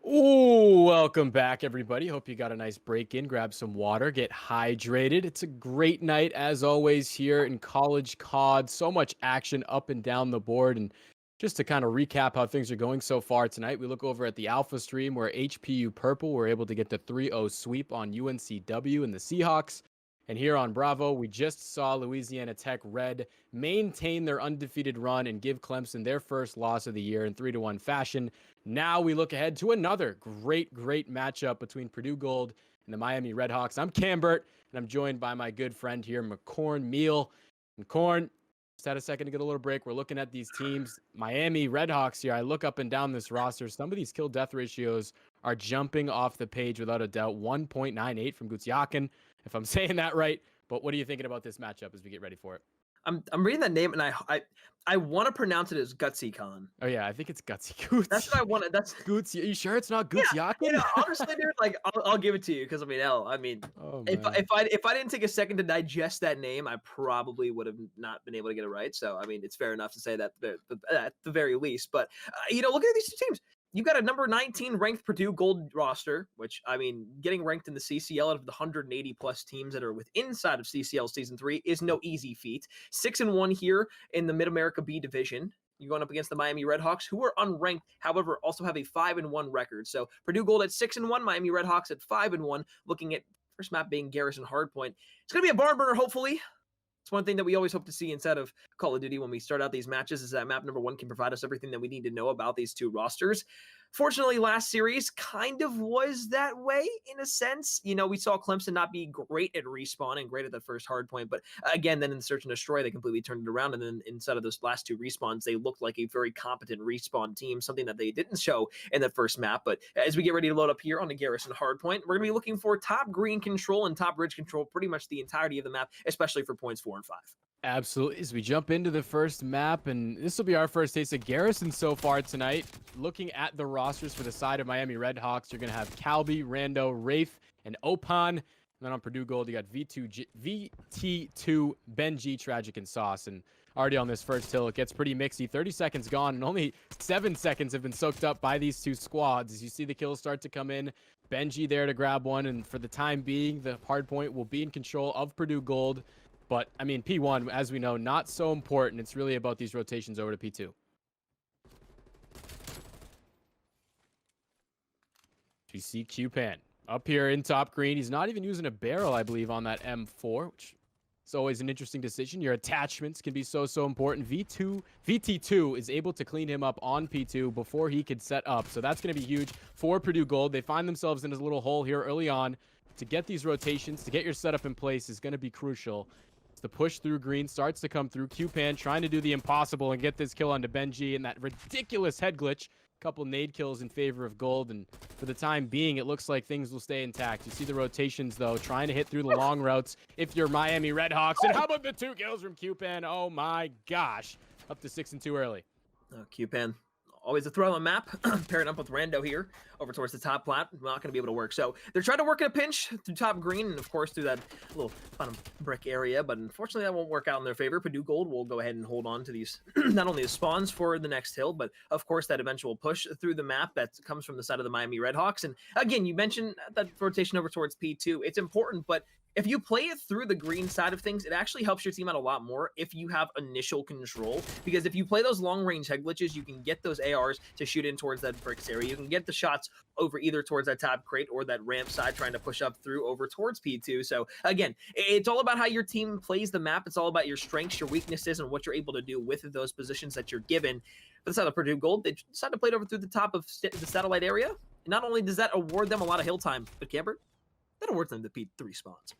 Ooh, welcome back, everybody. Hope you got a nice break in, grab some water, get hydrated. It's a great night, as always, here in College COD. So much action up and down the board. And just to kind of recap how things are going so far tonight, we look over at the Alpha stream where HPU Purple were able to get the 3-0 sweep on UNCW and the Seahawks. And here on Bravo, we just saw Louisiana Tech Red maintain their undefeated run and give Clemson their first loss of the year in 3-1 fashion. Now we look ahead to another great matchup between Purdue Gold and the Miami Redhawks. I'm Cambert, and I'm joined by my good friend here, McCorn Meal. And Corn, just had a second to get a little break. We're looking at these teams. Miami Redhawks here. I look up and down this roster. Some of these kill-death ratios are jumping off the page without a doubt. 1.98 from Gutsiakin, if I'm saying that right. But what are you thinking about this matchup as we get ready for it? I'm reading that name and I want to pronounce it as Gutsy Khan. Oh yeah, I think it's Gutsy Goots. That's what I want. That's Goots. Are you sure it's not yeah. Gutsiakin? Honestly, dude, like I'll give it to you because Oh, if I didn't take a second to digest that name, I probably would have not been able to get it right. So I mean, it's fair enough to say that at the very least. But look at these two teams. You've got a number 19 ranked Purdue Gold roster, which, I mean, getting ranked in the CCL out of the 180 plus teams that are inside of CCL Season 3 is no easy feat. 6-1 here in the Mid-America B Division. You're going up against the Miami Redhawks, who are unranked, however, also have a 5-1 record. So Purdue Gold at 6-1, Miami Redhawks at 5-1, looking at first map being Garrison Hardpoint. It's going to be a barn burner, hopefully. It's one thing that we always hope to see inside of Call of Duty when we start out these matches is that map number 1 can provide us everything that we need to know about these two rosters. Fortunately, last series kind of was that way in a sense. We saw Clemson not be great at respawn and great at the first hard point, but again, then in the Search and Destroy, they completely turned it around. And then inside of those last two respawns, they looked like a very competent respawn team, something that they didn't show in the first map. But as we get ready to load up here on the Garrison Hardpoint, we're going to be looking for top green control and top ridge control pretty much the entirety of the map, especially for points 4 and 5. Absolutely. As we jump into the first map, and this will be our first taste of Garrison so far tonight. Looking at the rosters for the side of Miami Redhawks, you're going to have Calby, Rando, Rafe, and Opan. And then on Purdue Gold, you got VT2, Benji, Tragic, and Sauce. And already on this first hill, it gets pretty mixy. 30 seconds gone, and only 7 seconds have been soaked up by these two squads. As you see the kills start to come in, Benji there to grab one, and for the time being, the hard point will be in control of Purdue Gold. But, I mean, P1, as we know, not so important. It's really about these rotations over to P2. You see Q-Pan up here in top green. He's not even using a barrel, I believe, on that M4, which is always an interesting decision. Your attachments can be so important. VT2 is able to clean him up on P2 before he could set up. So that's going to be huge for Purdue Gold. They find themselves in this little hole here early on. To get these rotations, to get your setup in place is going to be crucial. The push through green starts to come through. Q-Pan trying to do the impossible and get this kill onto Benji and that ridiculous head glitch. Couple nade kills in favor of Gold, and for the time being, it looks like things will stay intact. You see the rotations, though, trying to hit through the long routes if you're Miami Redhawks. And how about the 2 kills from Q-Pan? Oh, my gosh. Up to 6-2 early. Q-Pan. Always a throw on the map, pairing up with Rando here over towards the top plat. Not going to be able to work. So they're trying to work in a pinch through top green and, of course, through that little bottom brick area. But unfortunately, that won't work out in their favor. Purdue Gold will go ahead and hold on to these, not only the spawns for the next hill, but, of course, that eventual push through the map that comes from the side of the Miami Redhawks. And, again, you mentioned that rotation over towards P2. It's important, but if you play it through the green side of things, it actually helps your team out a lot more if you have initial control. Because if you play those long-range head glitches, you can get those ARs to shoot in towards that bricks area. You can get the shots over either towards that top crate or that ramp side trying to push up through over towards P2. So, again, it's all about how your team plays the map. It's all about your strengths, your weaknesses, and what you're able to do with those positions that you're given. For the side of Purdue Gold, they decided to play it over through the top of the satellite area. And not only does that award them a lot of hill time, but Camber, that awards them the P3 spawns.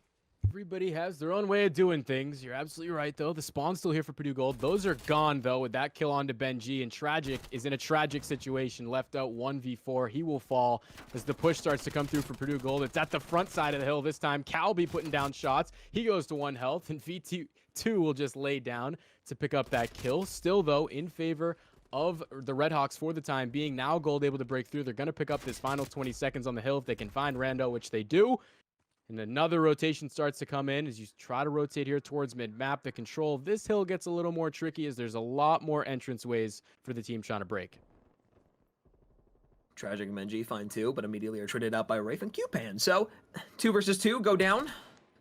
Everybody has their own way of doing things. You're absolutely right, though. The spawn's still here for Purdue Gold. Those are gone, though, with that kill onto Benji. And Tragic is in a tragic situation. Left out 1v4. He will fall as the push starts to come through for Purdue Gold. It's at the front side of the hill this time. Calby putting down shots. He goes to 1 health. And VT2 will just lay down to pick up that kill. Still, though, in favor of the Redhawks for the time being. Now Gold able to break through. They're going to pick up this final 20 seconds on the hill if they can find Rando, which they do. And another rotation starts to come in as you try to rotate here towards mid-map. The control of this hill gets a little more tricky as there's a lot more entrance ways for the team trying to break. Tragic and Menji find two, but immediately are traded out by Rafe and Cupan. So 2 versus 2 go down.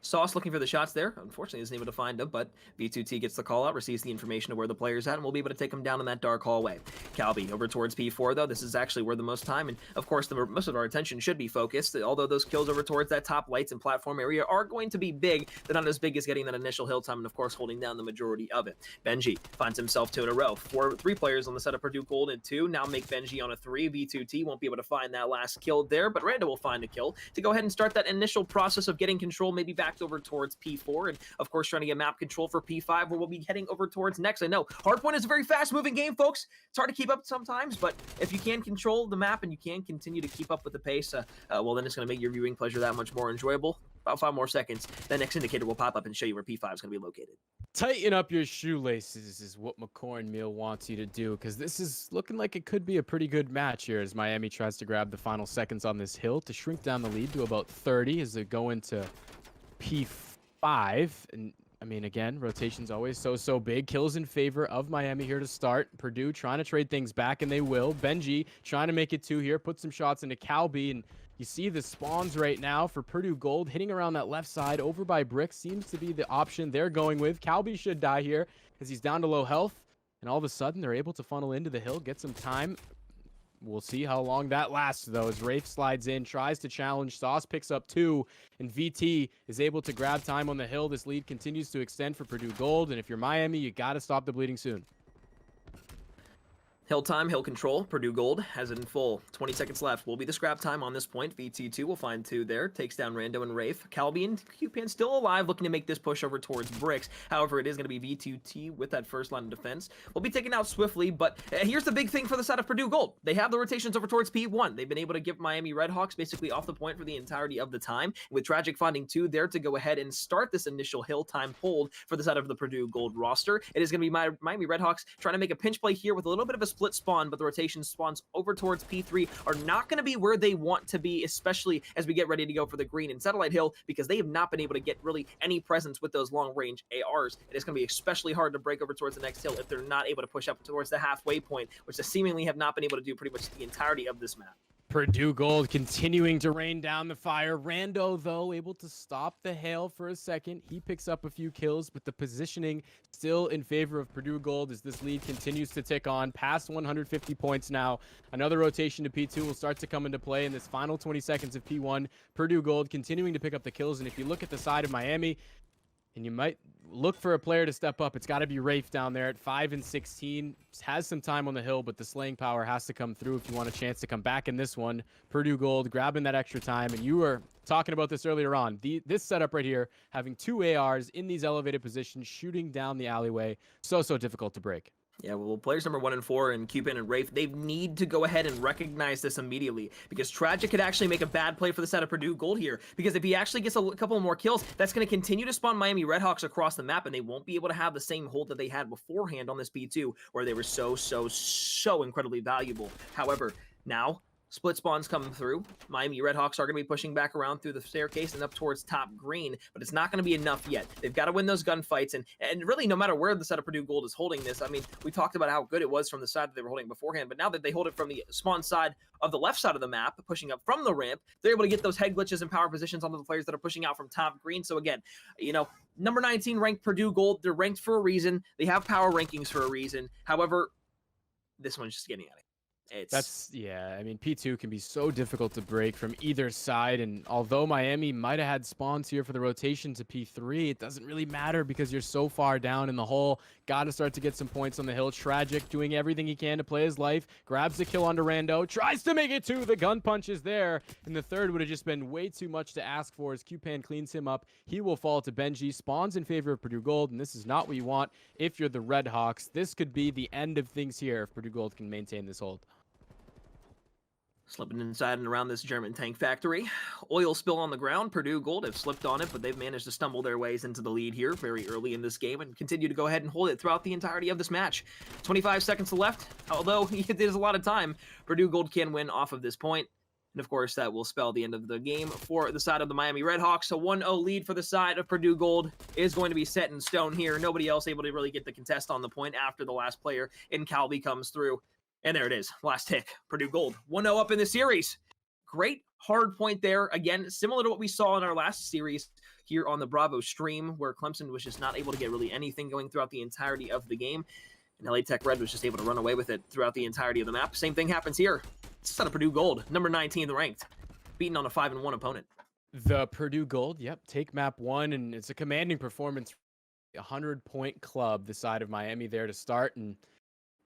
Sauce looking for the shots there. Unfortunately, isn't able to find them, but V2T gets the call out, receives the information of where the player's at, and we'll be able to take him down in that dark hallway. Calby over towards P4, though. This is actually where the most time, and of course, most of our attention should be focused. Although those kills over towards that top lights and platform area are going to be big, they're not as big as getting that initial hill time, and of course, holding down the majority of it. Benji finds himself 2 in a row. 3 players on the set of Purdue Gold and 2. Now make Benji on a 3. V2T won't be able to find that last kill there, but Rando will find a kill to go ahead and start that initial process of getting control, maybe back over towards P4, and of course trying to get map control for P5, where we'll be heading over towards next. I know Hardpoint is a very fast-moving game, folks. It's hard to keep up sometimes, but if you can control the map and you can continue to keep up with the pace, well, then it's going to make your viewing pleasure that much more enjoyable. About 5 more seconds, the next indicator will pop up and show you where P5 is going to be located. Tighten up your shoelaces is what McCorn Meal wants you to do, because this is looking like it could be a pretty good match here as Miami tries to grab the final seconds on this hill to shrink down the lead to about 30 as they go into P5. And I mean, again, rotation's always so big. Kills in favor of Miami here to start. Purdue trying to trade things back, and they will. Benji trying to make it 2 here, put some shots into Calby, and you see the spawns right now for Purdue Gold hitting around that left side over by Brick seems to be the option they're going with. Calby should die here as he's down to low health, and all of a sudden they're able to funnel into the hill, get some time. We'll see how long that lasts, though, as Rafe slides in, tries to challenge. Sauce picks up 2, and VT is able to grab time on the hill. This lead continues to extend for Purdue Gold, and if you're Miami, you got to stop the bleeding soon. Hill time, hill control. Purdue Gold has it in full. 20 seconds left. Will be the scrap time on this point. VT2 will find 2 there. Takes down Rando and Rafe. Calby and Cupan still alive, looking to make this push over towards Bricks. However, it is going to be V2T with that first line of defense. Will be taken out swiftly, but here's the big thing for the side of Purdue Gold. They have the rotations over towards P1. They've been able to give Miami Redhawks basically off the point for the entirety of the time, with Tragic finding 2 there to go ahead and start this initial hill time hold for the side of the Purdue Gold roster. It is going to be Miami Redhawks trying to make a pinch play here with a little bit of a split spawn, but the rotation spawns over towards P3 are not going to be where they want to be, especially as we get ready to go for the green and Satellite Hill, because they have not been able to get really any presence with those long-range ARs. It is going to be especially hard to break over towards the next hill if they're not able to push up towards the halfway point, which they seemingly have not been able to do pretty much the entirety of this map. Purdue Gold continuing to rain down the fire. Rando, though, able to stop the hail for a second. He picks up a few kills, but the positioning still in favor of Purdue Gold as this lead continues to tick on past 150 points now. Another rotation to P2 will start to come into play in this final 20 seconds of P1. Purdue Gold continuing to pick up the kills, and if you look at the side of Miami, and you might look for a player to step up, it's got to be Rafe down there at 5 and 16. Has some time on the hill, but the slaying power has to come through if you want a chance to come back in this one. Purdue Gold grabbing that extra time, and you were talking about this earlier on. This setup right here, having 2 ARs in these elevated positions, shooting down the alleyway, so difficult to break. Yeah, well, players number 1 and 4 and Cupan and Rafe, they need to go ahead and recognize this immediately, because Tragic could actually make a bad play for the side of Purdue Gold here, because if he actually gets a couple more kills, that's going to continue to spawn Miami Redhawks across the map, and they won't be able to have the same hold that they had beforehand on this P2, where they were so incredibly valuable. However, now split spawns coming through. Miami Redhawks are going to be pushing back around through the staircase and up towards top green, but it's not going to be enough yet. They've got to win those gunfights, and really, no matter where the side of Purdue Gold is holding this, I mean, we talked about how good it was from the side that they were holding beforehand, but now that they hold it from the spawn side of the left side of the map, pushing up from the ramp, they're able to get those head glitches and power positions onto the players that are pushing out from top green. So again, you know, number 19 ranked Purdue Gold, they're ranked for a reason. They have power rankings for a reason. However, this one's just getting at it. Yeah, I mean, P2 can be so difficult to break from either side, and although Miami might have had spawns here for the rotation to P3, it doesn't really matter because you're so far down in the hole. Got to start to get some points on the hill. Tragic doing everything he can to play his life, grabs the kill onto Rando, tries to make it 2. The gun punch is there, and the third would have just been way too much to ask for as Cupan cleans him up. He will fall to Benji, spawns in favor of Purdue Gold, and this is not what you want if you're the Redhawks. This could be the end of things here if Purdue Gold can maintain this hold. Slipping inside and around this German tank factory. Oil spill on the ground. Purdue Gold have slipped on it, but they've managed to stumble their ways into the lead here very early in this game and continue to go ahead and hold it throughout the entirety of this match. 25 seconds left. Although it is a lot of time, Purdue Gold can win off of this point. And of course, that will spell the end of the game for the side of the Miami Redhawks. A 1-0 lead for the side of Purdue Gold is going to be set in stone here. Nobody else able to really get the contest on the point after the last player in Calby comes through. And there it is. Last tick. Purdue Gold. 1-0 up in the series. Great hard point there. Again, similar to what we saw in our last series here on the Bravo stream, where Clemson was just not able to get really anything going throughout the entirety of the game. And LA Tech Red was just able to run away with it throughout the entirety of the map. Same thing happens here. It's out of Purdue Gold, number 19 ranked, beaten on a 5-1 opponent. The Purdue Gold, yep, take map 1, and it's a commanding performance. 100-point club, the side of Miami there to start. And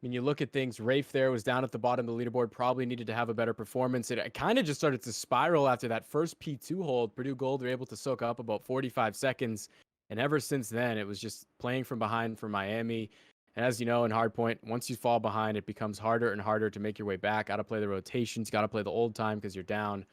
when you look at things, Rafe there was down at the bottom of the leaderboard, probably needed to have a better performance. It kind of just started to spiral after that first P2 hold. Purdue Gold were able to soak up about 45 seconds. And ever since then, it was just playing from behind for Miami. And as you know, in hardpoint, once you fall behind, it becomes harder and harder to make your way back. Got to play the rotations, got to play the old time because you're down.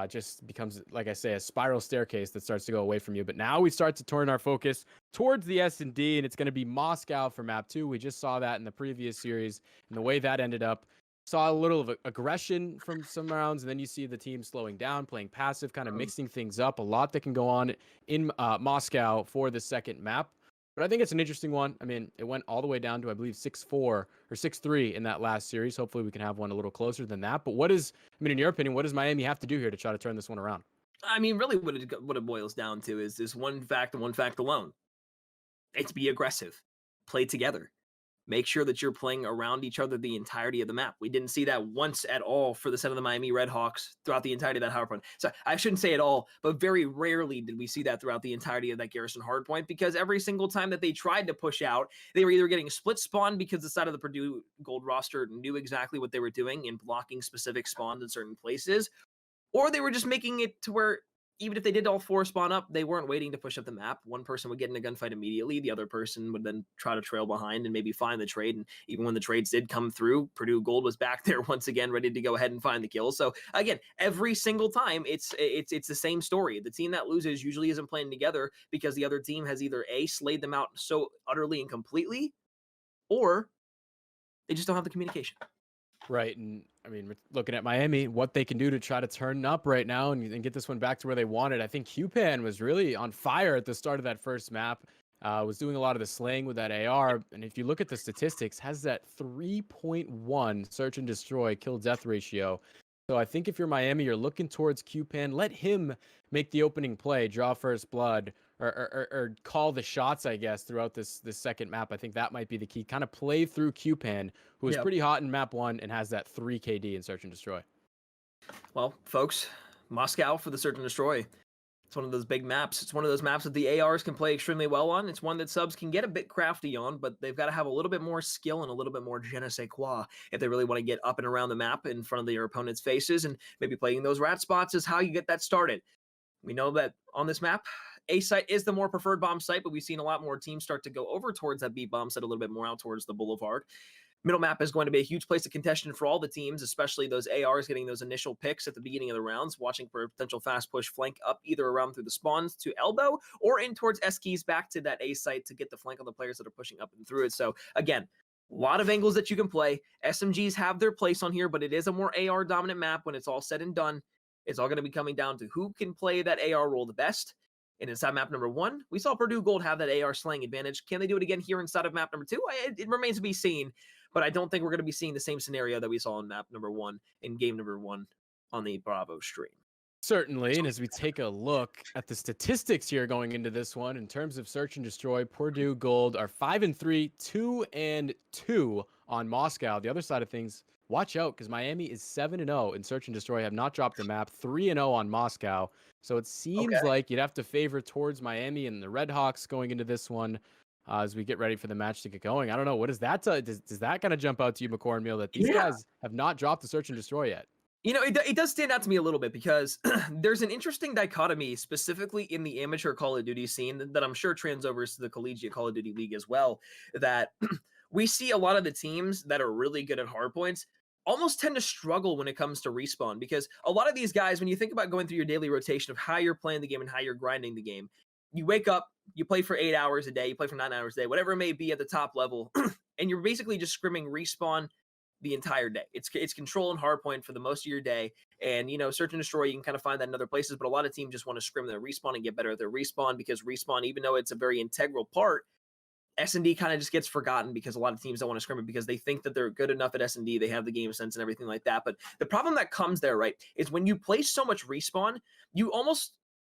Just becomes, like I say, a spiral staircase that starts to go away from you. But now we start to turn our focus towards the S&D, and it's going to be Moscow for map 2. We just saw that in the previous series, and the way that ended up, saw a little of aggression from some rounds, and then you see the team slowing down, playing passive, kind of mixing things up. A lot that can go on in Moscow for the second map. But I think it's an interesting one. I mean, it went all the way down to, I believe, 6-4 or 6-3 in that last series. Hopefully we can have one a little closer than that. But in your opinion, what does Miami have to do here to try to turn this one around? I mean, really what it boils down to is this one fact and one fact alone. It's be aggressive. Play together. Make sure that you're playing around each other the entirety of the map. We didn't see that once at all for the set of the Miami Redhawks throughout the entirety of that hardpoint. So I shouldn't say at all, but very rarely did we see that throughout the entirety of that Garrison hardpoint, because every single time that they tried to push out, they were either getting split spawn because the side of the Purdue Gold roster knew exactly what they were doing in blocking specific spawns in certain places, or they were just making it to where even if they did all 4 spawn up, they weren't waiting to push up the map. One person would get in a gunfight immediately. The other person would then try to trail behind and maybe find the trade. And even when the trades did come through, Purdue Gold was back there once again, ready to go ahead and find the kill. So again, every single time, it's the same story. The team that loses usually isn't playing together because the other team has either A, slayed them out so utterly and completely, or they just don't have the communication. Right. And I mean, we're looking at Miami, what they can do to try to turn up right now and get this one back to where they wanted. I think Q-Pan was really on fire at the start of that first map, was doing a lot of the slaying with that AR. And if you look at the statistics, has that 3.1 search and destroy kill death ratio. So I think if you're Miami, you're looking towards Q-Pan, let him make the opening play, draw first blood, or call the shots, I guess, throughout this second map. I think that might be the key. Kind of play through Q-Pan, who is pretty hot in map 1 and has that 3 KD in search and destroy. Well, folks, Moscow for the search and destroy. It's one of those big maps. It's one of those maps that the ARs can play extremely well on. It's one that subs can get a bit crafty on, but they've got to have a little bit more skill and a little bit more je ne sais quoi if they really want to get up and around the map in front of their opponent's faces, and maybe playing those rat spots is how you get that started. We know that on this map, A site is the more preferred bomb site, but we've seen a lot more teams start to go over towards that B bomb site a little bit more out towards the boulevard. Middle map is going to be a huge place of contention for all the teams, especially those ARs getting those initial picks at the beginning of the rounds, watching for a potential fast push flank up either around through the spawns to elbow or in towards S keys back to that A site to get the flank on the players that are pushing up and through it. So again, a lot of angles that you can play. SMGs have their place on here, but it is a more AR dominant map when it's all said and done. It's all going to be coming down to who can play that AR role the best. And inside map number 1, we saw Purdue Gold have that AR slaying advantage. Can they do it again here inside of map number 2? It remains to be seen, but I don't think we're going to be seeing the same scenario that we saw in map number 1 in game number 1 on the Bravo stream. Certainly, and as we take a look at the statistics here going into this one, in terms of search and destroy, Purdue Gold are 5-3, 2-2 on Moscow. The other side of things, watch out, because Miami is 7-0 in search and destroy, have not dropped a map, 3-0 on Moscow. So it seems like you'd have to favor towards Miami and the Redhawks going into this one as we get ready for the match to get going. I don't know, what does that does that kind of jump out to you, McCormill, that these guys have not dropped the search and destroy yet? You know, it does stand out to me a little bit because there's an interesting dichotomy specifically in the amateur Call of Duty scene that I'm sure transovers to the collegiate Call of Duty League as well, that we see a lot of the teams that are really good at hardpoints almost tend to struggle when it comes to respawn, because a lot of these guys, when you think about going through your daily rotation of how you're playing the game and how you're grinding the game, you wake up, you play for 8 hours a day, you play for 9 hours a day, whatever it may be at the top level, and you're basically just scrimming respawn the entire day. It's control and hardpoint for the most of your day. And, you know, search and destroy, you can kind of find that in other places, but a lot of teams just want to scrim their respawn and get better at their respawn, because respawn, even though it's a very integral part, S&D kind of just gets forgotten because a lot of teams don't want to scrimmage because they think that they're good enough at S&D. They have the game sense and everything like that. But the problem that comes there, right, is when you play so much respawn, you almost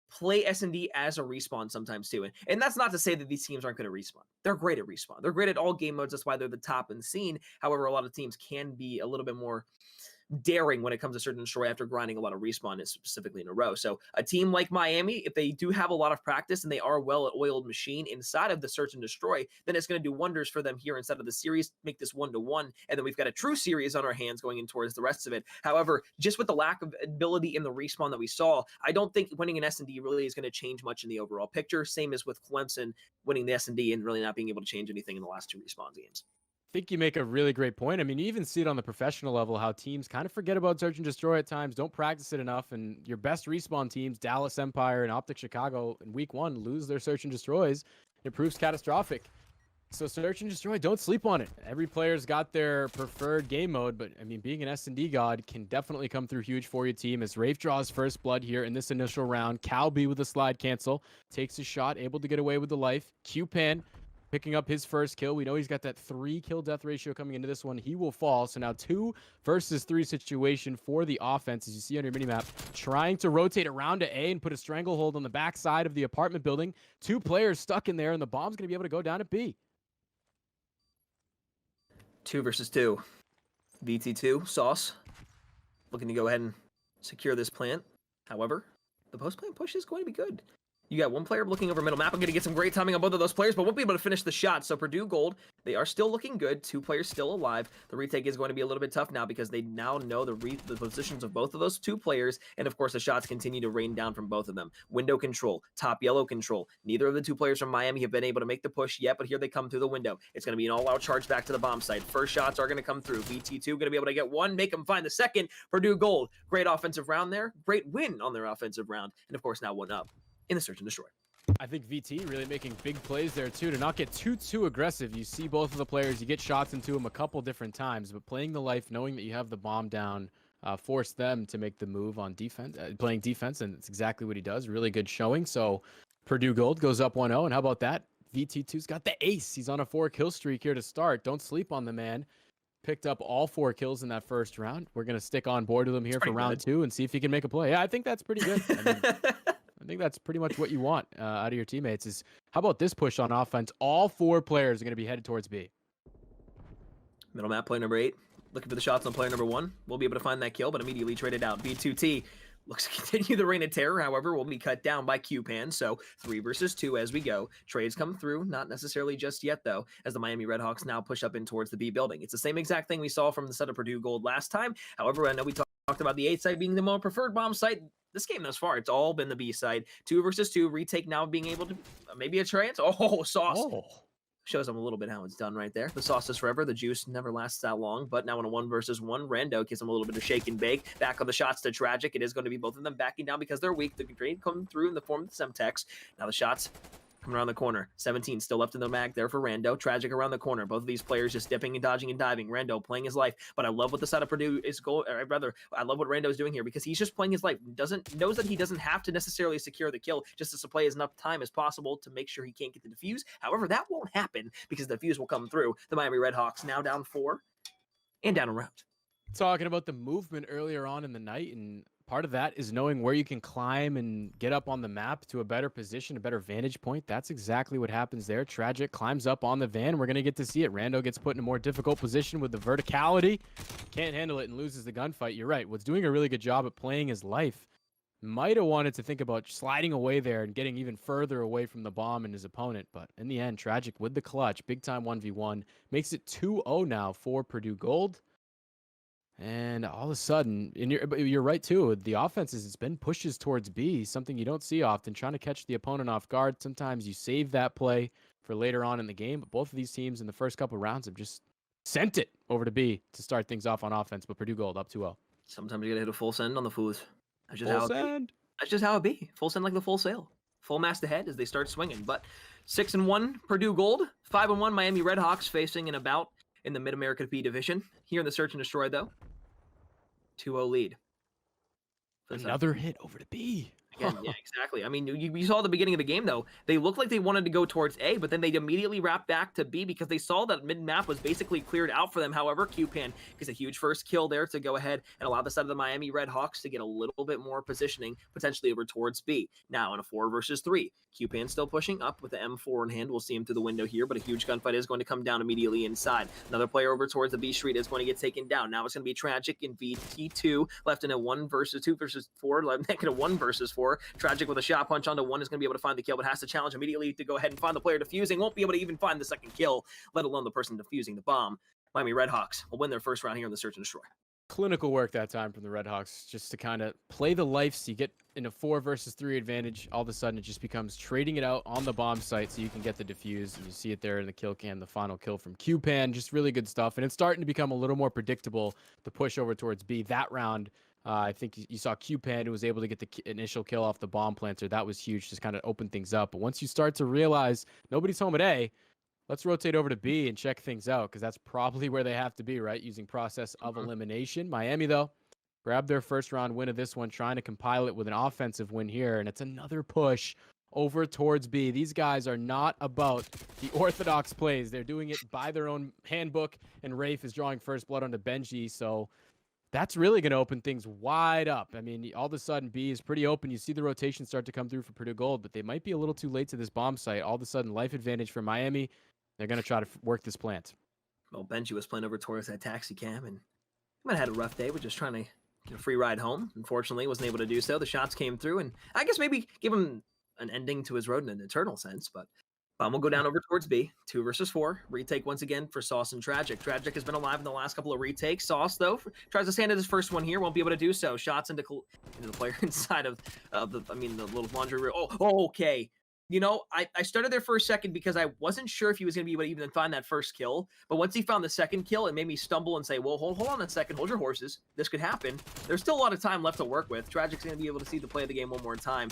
play S&D as a respawn sometimes too. And that's not to say that these teams aren't going to respawn. They're great at respawn. They're great at all game modes. That's why they're the top in the scene. However, a lot of teams can be a little bit more daring when it comes to search and destroy after grinding a lot of respawn specifically in a row. So a team like Miami, if they do have a lot of practice and they are a well-oiled machine inside of the search and destroy, then it's going to do wonders for them here inside of the series, make this 1-1, and then we've got a true series on our hands going in towards the rest of it. However, just with the lack of ability in the respawn that we saw, I don't think winning an S&D really is going to change much in the overall picture. Same as with Clemson winning the S&D and really not being able to change anything in the last 2 respawn games. I think you make a really great point. I mean, you even see it on the professional level how teams kind of forget about search and destroy at times, don't practice it enough, and your best respawn teams, Dallas Empire and Optic Chicago, in week 1 lose their search and destroys. It proves catastrophic. So search and destroy, don't sleep on it. Every player's got their preferred game mode, but I mean, being an S&D god can definitely come through huge for your team as Rafe draws first blood here in this initial round. Calby with a slide cancel, takes a shot, able to get away with the life. Q-Pan picking up his first kill. We know he's got that 3 kill death ratio coming into this one. He will fall. So now 2 versus 3 situation for the offense, as you see on your minimap, trying to rotate around to A and put a stranglehold on the backside of the apartment building. 2 players stuck in there, and the bomb's going to be able to go down at B. 2 versus 2. VT2, Sauce, looking to go ahead and secure this plant. However, the post-plant push is going to be good. You got one player looking over middle map. I'm going to get some great timing on both of those players, but won't be able to finish the shot. So Purdue Gold, they are still looking good. 2 players still alive. The retake is going to be a little bit tough now because they now know the positions of both of those 2 players. And of course, the shots continue to rain down from both of them. Window control, top yellow control. Neither of the 2 players from Miami have been able to make the push yet, but here they come through the window. It's going to be an all-out charge back to the bomb site. First shots are going to come through. VT2 going to be able to get 1, make them find the second. Purdue Gold, great offensive round there. Great win on their offensive round. And of course, now 1 up in the search and destroy. I think VT really making big plays there too, to not get too aggressive. You see both of the players, you get shots into them a couple different times, but playing the life, knowing that you have the bomb down, force them to make the move on defense, playing defense, and it's exactly what he does. Really good showing. So Purdue Gold goes up 1-0, and how about that? VT2's got the ace. He's on a 4 kill streak here to start. Don't sleep on the man. Picked up all 4 kills in that first round. We're going to stick on board with him here for round 2 and see if he can make a play. Yeah, I think that's pretty good. I think that's pretty much what you want out of your teammates is, how about this push on offense? All 4 players are going to be headed towards B. Middle map, player number 8. Looking for the shots on player number 1. We'll be able to find that kill, but immediately traded out. B2T looks to continue the reign of terror. However, will be cut down by Q-Pan. So 3 versus 2 as we go. Trades come through. Not necessarily just yet, though, as the Miami Redhawks now push up in towards the B building. It's the same exact thing we saw from the set of Purdue Gold last time. However, I know we talked about the 8 site being the more preferred bomb site. This game thus far, it's all been the B side. 2 versus 2. Retake now being able to maybe a trance. Oh, Sauce. Oh. Shows them a little bit how it's done right there. The sauce is forever. The juice never lasts that long. But now in a 1 versus 1, Rando gives them a little bit of shake and bake. Back on the shots to Tragic. It is going to be both of them backing down because they're weak. The trade coming through in the form of the Semtex. Now the shots coming around the corner. 17 still left in the mag there for Rando. Tragic around the corner. Both of these players just dipping and dodging and diving. Rando playing his life. But I love what the side of Purdue is going. I love what Rando is doing here because he's just playing his life. Knows that he doesn't have to necessarily secure the kill, just to play as enough time as possible to make sure he can't get the defuse. However, that won't happen because the defuse will come through. The Miami Redhawks now down 4 and down a round. Talking about the movement earlier on in the night, and part of that is knowing where you can climb and get up on the map to a better position, a better vantage point. That's exactly what happens there. Tragic climbs up on the van. We're going to get to see it. Rando gets put in a more difficult position with the verticality. Can't handle it and loses the gunfight. You're right. Was doing a really good job at playing his life. Might have wanted to think about sliding away there and getting even further away from the bomb and his opponent. But in the end, Tragic with the clutch. Big time 1v1. Makes it 2-0 now for Purdue Gold. And all of a sudden, and you're right too, the offenses, it's been pushes towards B, something you don't see often, trying to catch the opponent off guard. Sometimes you save that play for later on in the game, but both of these teams in the first couple rounds have just sent it over to B to start things off on offense, but Purdue Gold up 2-0. Sometimes you gotta hit a full send on the fools. That's just Full send. That's just how it be. Full send like the full sail. Full mast ahead as they start swinging. But 6-1 Purdue Gold, 5-1 Miami Redhawks facing in a bout in the Mid-America B division. Here in the Search and Destroy, though, 2-0 lead. Another hit over to B. Again, yeah, exactly. I mean, you saw at the beginning of the game, though, they looked like they wanted to go towards A, but then they immediately wrapped back to B because they saw that mid-map was basically cleared out for them. However, QPan gets a huge first kill there to go ahead and allow the side of the Miami Redhawks to get a little bit more positioning, potentially over towards B. Now, in a 4 versus 3, QPan still pushing up with the M4 in hand. We'll see him through the window here, but a huge gunfight is going to come down immediately inside. Another player over towards the B street is going to get taken down. Now it's going to be Tragic in VT2, left in a 2 versus 4, left in a 1 versus 4. Tragic with a shot punch onto 1 is going to be able to find the kill, but has to challenge immediately to go ahead and find the player defusing. Won't be able to even find the second kill, let alone the person defusing the bomb. Miami Redhawks will win their first round here in the Search and Destroy. Clinical work that time from the Redhawks, just to kind of play the life. So you get in a 4 versus 3 advantage. All of a sudden, it just becomes trading it out on the bomb site so you can get the defuse. And you see it there in the kill cam, the final kill from QPan. Just really good stuff. And it's starting to become a little more predictable, the push over towards B. That round, I think you saw QPan, who was able to get the initial kill off the bomb planter. That was huge, just kind of opened things up. But once you start to realize nobody's home at A, let's rotate over to B and check things out, because that's probably where they have to be, right? Using process of elimination. Miami, though, grabbed their first round win of this one, trying to compile it with an offensive win here. And it's another push over towards B. These guys are not about the orthodox plays. They're doing it by their own handbook, and Rafe is drawing first blood onto Benji. So that's really going to open things wide up. I mean, all of a sudden, B is pretty open. You see the rotation start to come through for Purdue Gold, but they might be a little too late to this bomb site. All of a sudden, life advantage for Miami. They're going to try to work this plant. Well, Benji was playing over towards that taxi cam, and he might have had a rough day with just trying to get a free ride home. Unfortunately, wasn't able to do so. The shots came through, and I guess maybe give him an ending to his road in an eternal sense, but we'll go down over towards B. 2 versus 4. Retake once again for Sauce and Tragic. Tragic has been alive in the last couple of retakes. Sauce, though, tries to stand at his first one here. Won't be able to do so. Shots into the player inside of the little laundry room. Oh, okay. You know, I started there for a second because I wasn't sure if he was going to be able to even find that first kill. But once he found the second kill, it made me stumble and say, well, hold on a second. Hold your horses. This could happen. There's still a lot of time left to work with. Tragic's going to be able to see the play of the game one more time.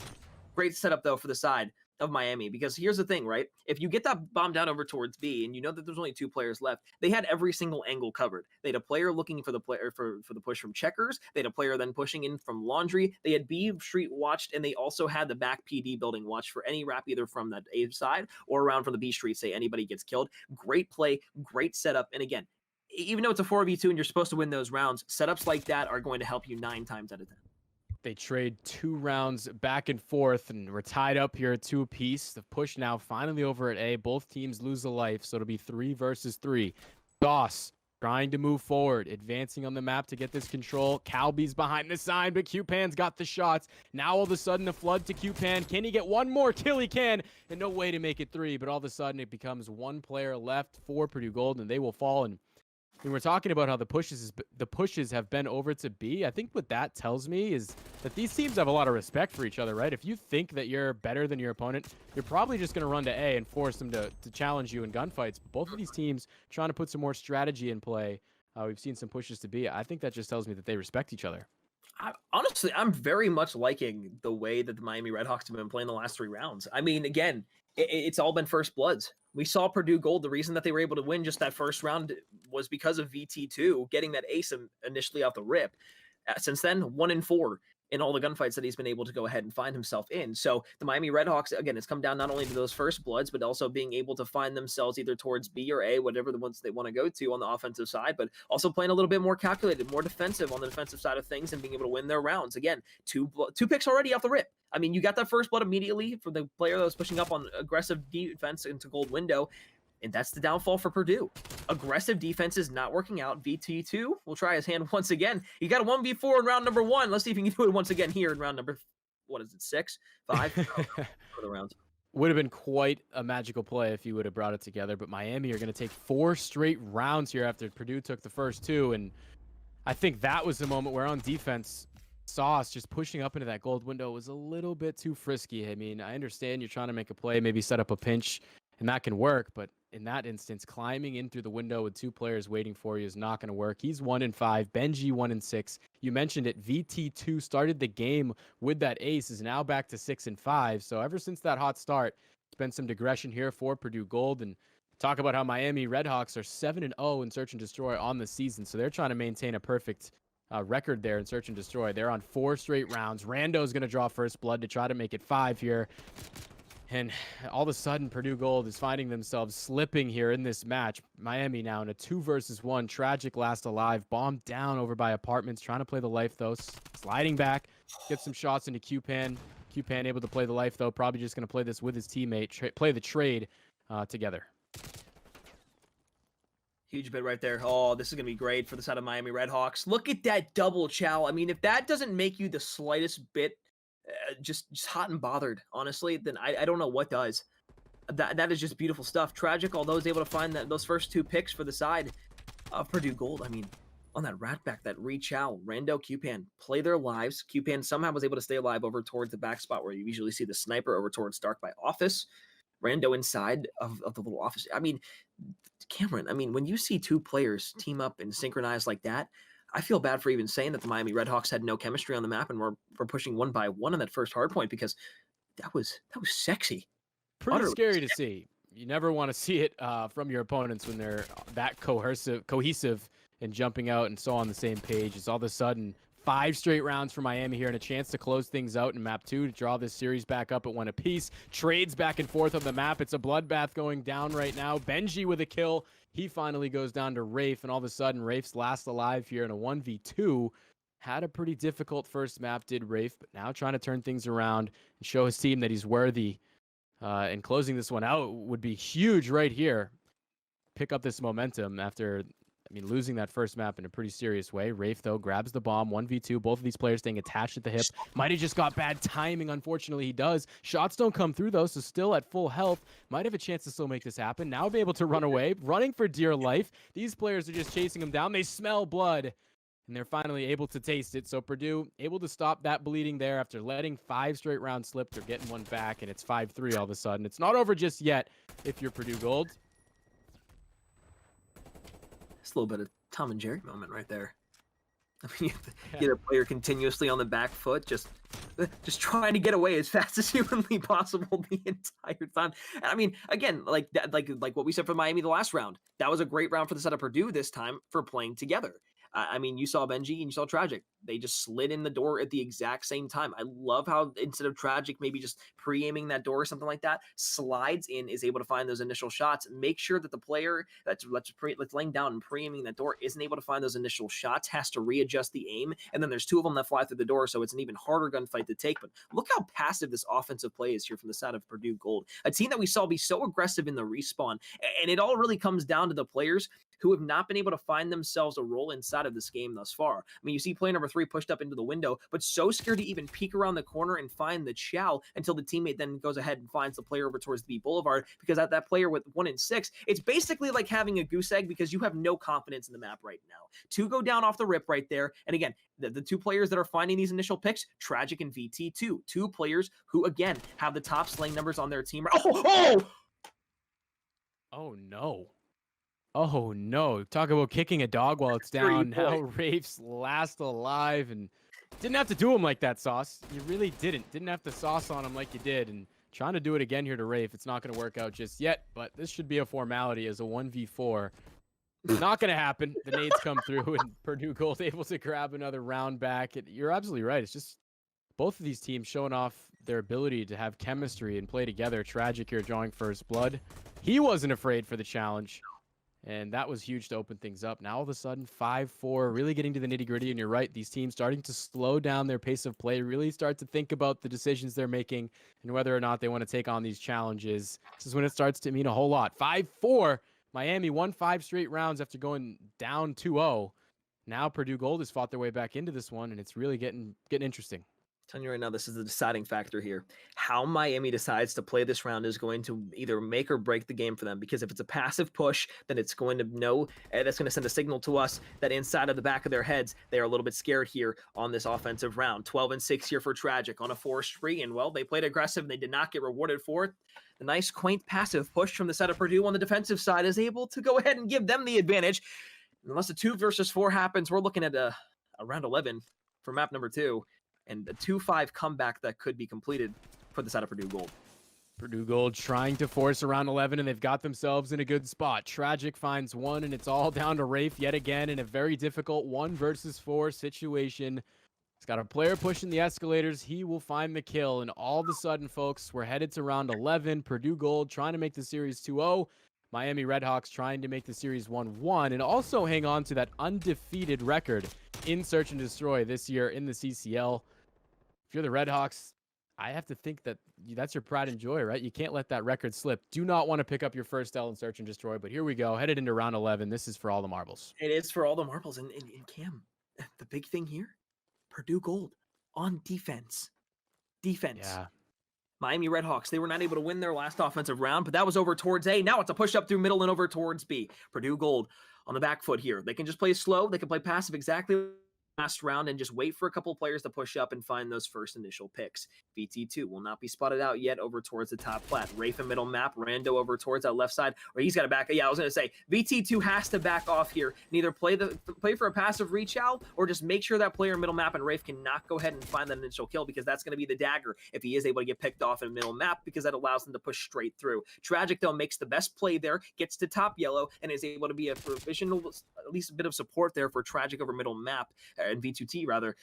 Great setup, though, for the side of Miami, because here's the thing, right? If you get that bomb down over towards B and you know that there's only 2 players left, they had every single angle covered. They had a player looking for the player for the push from Checkers. They had a player then pushing in from Laundry. They had B Street watched, and they also had the back PD building watched for any wrap either from that A side or around from the B Street, say anybody gets killed. Great play, great setup. And again, even though it's a 4v2 and you're supposed to win those rounds, setups like that are going to help you 9 times out of 10. They trade 2 rounds back and forth, and we're tied up here at 2 apiece. The push now finally over at A. Both teams lose a life, so it'll be 3 versus 3. Doss trying to move forward, advancing on the map to get this control. Calby's behind the sign, but QPan's got the shots. Now all of a sudden a flood to QPan. Can he get one more kill? He can, and no way to make it 3, but all of a sudden it becomes 1 player left for Purdue Gold, and they will fall. And when we're talking about how the pushes have been over to B, I think what that tells me is that these teams have a lot of respect for each other, right? If you think that you're better than your opponent, you're probably just going to run to A and force them to challenge you in gunfights. But both of these teams trying to put some more strategy in play. We've seen some pushes to B. I think that just tells me that they respect each other. Honestly, I'm very much liking the way that the Miami Redhawks have been playing the last 3 rounds. I mean, again, it's all been first bloods. We saw Purdue Gold. The reason that they were able to win just that first round was because of VT2 getting that ace initially off the rip. Since then, 1-4 in all the gunfights that he's been able to go ahead and find himself in. So the Miami Redhawks, again, it's come down not only to those first bloods, but also being able to find themselves either towards B or A, whatever the ones they want to go to on the offensive side, but also playing a little bit more calculated, more defensive on the defensive side of things and being able to win their rounds. Again, two picks already off the rip. I mean, you got that first blood immediately for the player that was pushing up on aggressive defense into gold window. And that's the downfall for Purdue. Aggressive defense is not working out. VT2 will try his hand once again. He got a 1v4 in round number 1. Let's see if he can do it once again here in round number, 6, 5? For the rounds. Would have been quite a magical play if you would have brought it together. But Miami are going to take 4 straight rounds here after Purdue took the first 2. And I think that was the moment where on defense, Sauce just pushing up into that gold window was a little bit too frisky. I mean, I understand you're trying to make a play, maybe set up a pinch, and that can work. But in that instance, climbing in through the window with 2 players waiting for you is not going to work. He's 1-5, Benji 1-6. You mentioned it, VT2 started the game with that ace, is now back to 6-5. So ever since that hot start, it's been some digression here for Purdue Gold. And talk about how Miami Redhawks are 7-0 in Search and Destroy on the season. So they're trying to maintain a perfect record there in Search and Destroy. They're on 4 straight rounds. Rando's going to draw first blood to try to make it 5 here. And all of a sudden, Purdue Gold is finding themselves slipping here in this match. Miami now in a 2 versus 1. Tragic last alive. Bombed down over by Apartments. Trying to play the life, though. Sliding back. Get some shots into Q-Pan. Q-Pan able to play the life, though. Probably just going to play this with his teammate. Play the trade together. Huge bit right there. Oh, this is going to be great for the side of Miami Redhawks. Look at that double chow. I mean, if that doesn't make you the slightest bit just hot and bothered, honestly, then I don't know what does. That is just beautiful stuff. Tragic, although is able to find those first 2 picks for the side of Purdue Gold. I mean, on that rat back, that Chow, Rando, Q-Pan play their lives. Q-Pan somehow was able to stay alive over towards the back spot where you usually see the sniper over towards Dark by Office. Rando inside of the little office. I mean, Cameron, when you see 2 players team up and synchronize like that, I feel bad for even saying that the Miami Redhawks had no chemistry on the map and we're pushing 1 by 1 on that first hard point, because that was sexy. Pretty Utterly scary to see. You never want to see it from your opponents when they're that cohesive and jumping out and so on the same page. It's all of a sudden 5 straight rounds for Miami here and a chance to close things out in map 2 to draw this series back up at 1 apiece. Trades back and forth on the map. It's a bloodbath going down right now. Benji with a kill. He finally goes down to Rafe, and all of a sudden Rafe's last alive here in a 1v2. Had a pretty difficult first map, did Rafe, but now trying to turn things around and show his team that he's worthy. And closing this one out would be huge right here. Pick up this momentum after, losing that first map in a pretty serious way. Rafe, though, grabs the bomb, 1v2. Both of these players staying attached at the hip. Might have just got bad timing. Unfortunately, he does. Shots don't come through, though, so still at full health. Might have a chance to still make this happen. Now be able to run away, running for dear life. These players are just chasing him down. They smell blood, and they're finally able to taste it. So Purdue able to stop that bleeding there after letting 5 straight rounds slip. They're getting 1 back, and it's 5-3 all of a sudden. It's not over just yet if you're Purdue Gold. It's a little bit of Tom and Jerry moment right there. You get a player continuously on the back foot, just trying to get away as fast as humanly possible the entire time. Again, like that, like what we said for Miami the last round. That was a great round for the set of Purdue this time for playing together. You saw Benji and you saw Tragic. They just slid in the door at the exact same time. I love how instead of Tragic maybe just pre-aiming that door or something like that, slides in, is able to find those initial shots. Make sure that the player that's laying down and pre-aiming that door isn't able to find those initial shots, has to readjust the aim, and then there's 2 of them that fly through the door, so it's an even harder gunfight to take. But look how passive this offensive play is here from the side of Purdue Gold. A team that we saw be so aggressive in the respawn, and it all really comes down to the players who have not been able to find themselves a role inside of this game thus far. You see player number 3 pushed up into the window, but so scared to even peek around the corner and find the chow until the teammate then goes ahead and finds the player over towards the B Boulevard, because at that player with 1 in 6, it's basically like having a goose egg because you have no confidence in the map right now. 2 go down off the rip right there. And again, the 2 players that are finding these initial picks, Tragic and VT2, 2 players who, again, have the top slaying numbers on their team. Oh, no. Oh, no. Talk about kicking a dog while it's down. Now Rafe's last alive, and didn't have to do him like that, Sauce. You really didn't. Didn't have to sauce on him like you did, and trying to do it again here to Rafe. It's not going to work out just yet, but this should be a formality as a 1v4. Not going to happen. The nades come through, and Purdue Gold able to grab another round back. You're absolutely right. It's just both of these teams showing off their ability to have chemistry and play together. Tragic here drawing first blood. He wasn't afraid for the challenge. And that was huge to open things up. Now all of a sudden, 5-4, really getting to the nitty-gritty. And you're right, these teams starting to slow down their pace of play, really start to think about the decisions they're making and whether or not they want to take on these challenges. This is when it starts to mean a whole lot. 5-4, Miami won 5 straight rounds after going down 2-0. Now Purdue Gold has fought their way back into this one, and it's really getting interesting. Telling you right now, this is the deciding factor here. How Miami decides to play this round is going to either make or break the game for them, because if it's a passive push, then it's going to know, that's going to send a signal to us that inside of the back of their heads, they are a little bit scared here on this offensive round. 12-6 here for Tragic on a 4-3, and well, they played aggressive and they did not get rewarded for it. The nice, quaint, passive push from the side of Purdue on the defensive side is able to go ahead and give them the advantage. Unless a 2 versus 4 happens, we're looking at a round 11 for map number 2. And a 2-5 comeback that could be completed for the side of Purdue Gold. Purdue Gold trying to force around 11, and they've got themselves in a good spot. Tragic finds one, and it's all down to Rafe yet again in a very difficult 1 versus 4 situation. He's got a player pushing the escalators. He will find the kill. And all of a sudden, folks, we're headed to round 11. Purdue Gold trying to make the series 2-0. Miami Redhawks trying to make the series 1-1 and also hang on to that undefeated record in Search and Destroy this year in the CCL. If you're the Redhawks, I have to think that that's your pride and joy, right? You can't let that record slip. Do not want to pick up your first L in Search and Destroy, but here we go. Headed into round 11. This is for all the marbles. It is for all the marbles. And Cam, the big thing here, Purdue Gold on defense. Yeah. Miami Redhawks, they were not able to win their last offensive round, but that was over towards A. Now it's a push up through middle and over towards B. Purdue Gold on the back foot here. They can just play slow. They can play passive exactly last round and just wait for a couple of players to push up and find those first initial picks. VT2 will not be spotted out yet over towards the top flat. Rafe in middle map, Rando over towards that left side, or he's got to back. Yeah, I was going to say VT2 has to back off here and either play for a passive reach out or just make sure that player in middle map and Rafe cannot go ahead and find that initial kill because that's going to be the dagger if he is able to get picked off in middle map because that allows them to push straight through. Tragic though makes the best play there, gets to top yellow and is able to be a provisional, at least a bit of support there for Tragic over middle map and V2T rather,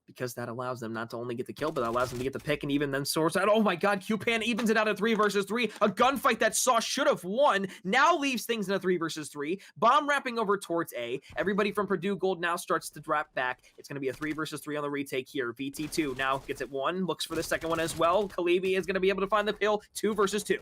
because that allows them not to only get the kill, but that allows them to get the pick and even then source out. Oh my God, QPan evens it out at 3 versus 3. A gunfight that Saw should have won now leaves things in a 3 versus 3. Bomb wrapping over towards A. Everybody from Purdue Gold now starts to drop back. It's going to be a 3 versus 3 on the retake here. VT2 now gets it 1, looks for the second one as well. Kalibi is going to be able to find the kill. 2 versus 2.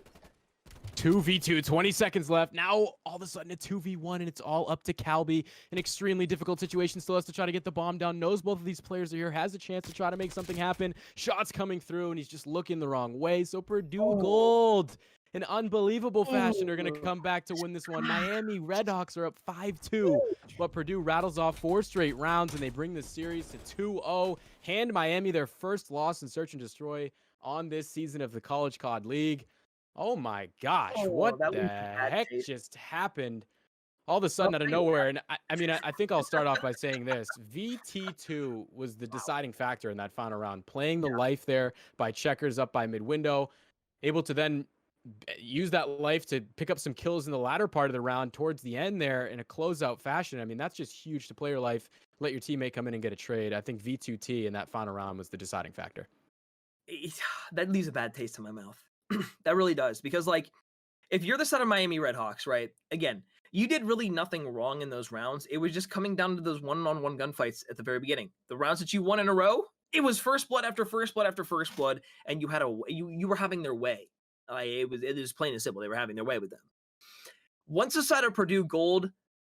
2v2, 20 seconds left. Now, all of a sudden, a 2v1, and it's all up to Calby. An extremely difficult situation. Still has to try to get the bomb down. Knows both of these players are here. Has a chance to try to make something happen. Shots coming through, and he's just looking the wrong way. So Purdue Gold, in unbelievable fashion, are going to come back to win this one. Miami Redhawks are up 5-2, but Purdue rattles off 4 straight rounds, and they bring the series to 2-0. Hand Miami their first loss in Search and Destroy on this season of the College COD League. Oh my gosh, what the heck just happened? All of a sudden out of nowhere. And I think I'll start off by saying this. VT2 was the deciding factor in that final round. Playing the life there by checkers up by mid-window. Able to then use that life to pick up some kills in the latter part of the round towards the end there in a closeout fashion. I mean, that's just huge to play your life. Let your teammate come in and get a trade. I think V2T in that final round was the deciding factor. That leaves a bad taste in my mouth. That really does, because like if you're the side of Miami Redhawks, right? Again, you did really nothing wrong in those rounds. It was just coming down to those one-on-one gunfights at the very beginning. The rounds that you won in a row, it was first blood after first blood after first blood, and you had you were having their way. It was plain and simple. They were having their way with them. Once the side of Purdue Gold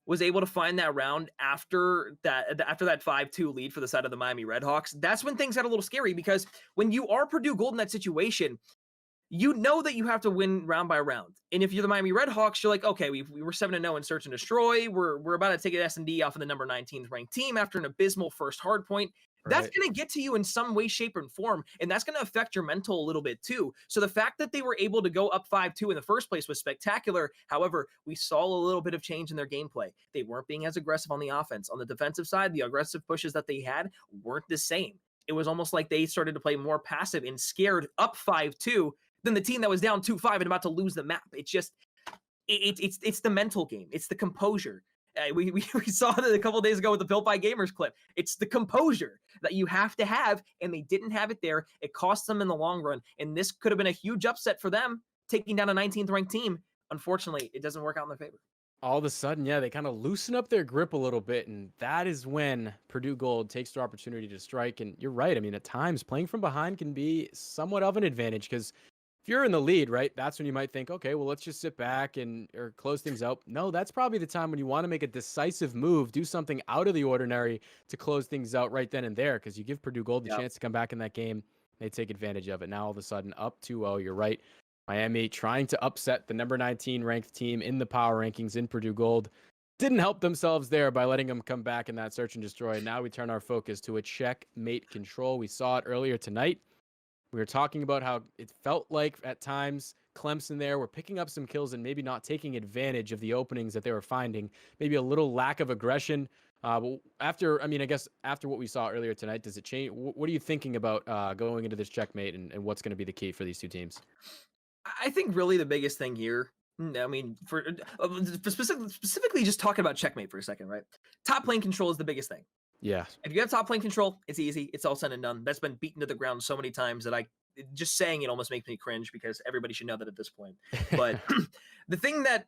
was able to find that round after that 5-2 lead for the side of the Miami Redhawks, that's when things got a little scary, because when you are Purdue Gold in that situation, you know that you have to win round by round. And if you're the Miami Redhawks, you're like, okay, we were 7-0 in Search and Destroy. We're about to take an S&D off of the number 19th ranked team after an abysmal first hard point. Right. That's going to get to you in some way, shape, and form, and that's going to affect your mental a little bit too. So the fact that they were able to go up 5-2 in the first place was spectacular. However, we saw a little bit of change in their gameplay. They weren't being as aggressive on the offense. On the defensive side, the aggressive pushes that they had weren't the same. It was almost like they started to play more passive and scared up 5-2 than the team that was down 2-5 and about to lose the map. It's just, it's the mental game. It's the composure. We saw it a couple of days ago with the Built by Gamers clip. It's the composure that you have to have, and they didn't have it there. It cost them in the long run, and this could have been a huge upset for them, taking down a 19th ranked team. Unfortunately, it doesn't work out in their favor. All of a sudden, yeah, they kind of loosen up their grip a little bit, and that is when Purdue Gold takes their opportunity to strike. And you're right. I mean, at times, playing from behind can be somewhat of an advantage, because if you're in the lead, right, that's when you might think, okay, well, let's just sit back or close things out. No, that's probably the time when you want to make a decisive move, do something out of the ordinary to close things out right then and there, because you give Purdue Gold the chance to come back in that game. They take advantage of it. Now, all of a sudden, up 2-0. You're right. Miami trying to upset the number 19 ranked team in the power rankings in Purdue Gold. Didn't help themselves there by letting them come back in that Search and Destroy. Now we turn our focus to a checkmate control. We saw it earlier tonight. We were talking about how it felt like at times Clemson there were picking up some kills and maybe not taking advantage of the openings that they were finding. Maybe a little lack of aggression. But after what we saw earlier tonight, does it change? What are you thinking about going into this checkmate and what's going to be the key for these two teams? I think really the biggest thing here, I mean, specifically just talking about checkmate for a second, right? Top lane control is the biggest thing. Yeah. If you have top lane control, it's easy. It's all said and done. That's been beaten to the ground so many times that just saying it almost makes me cringe because everybody should know that at this point. But the thing that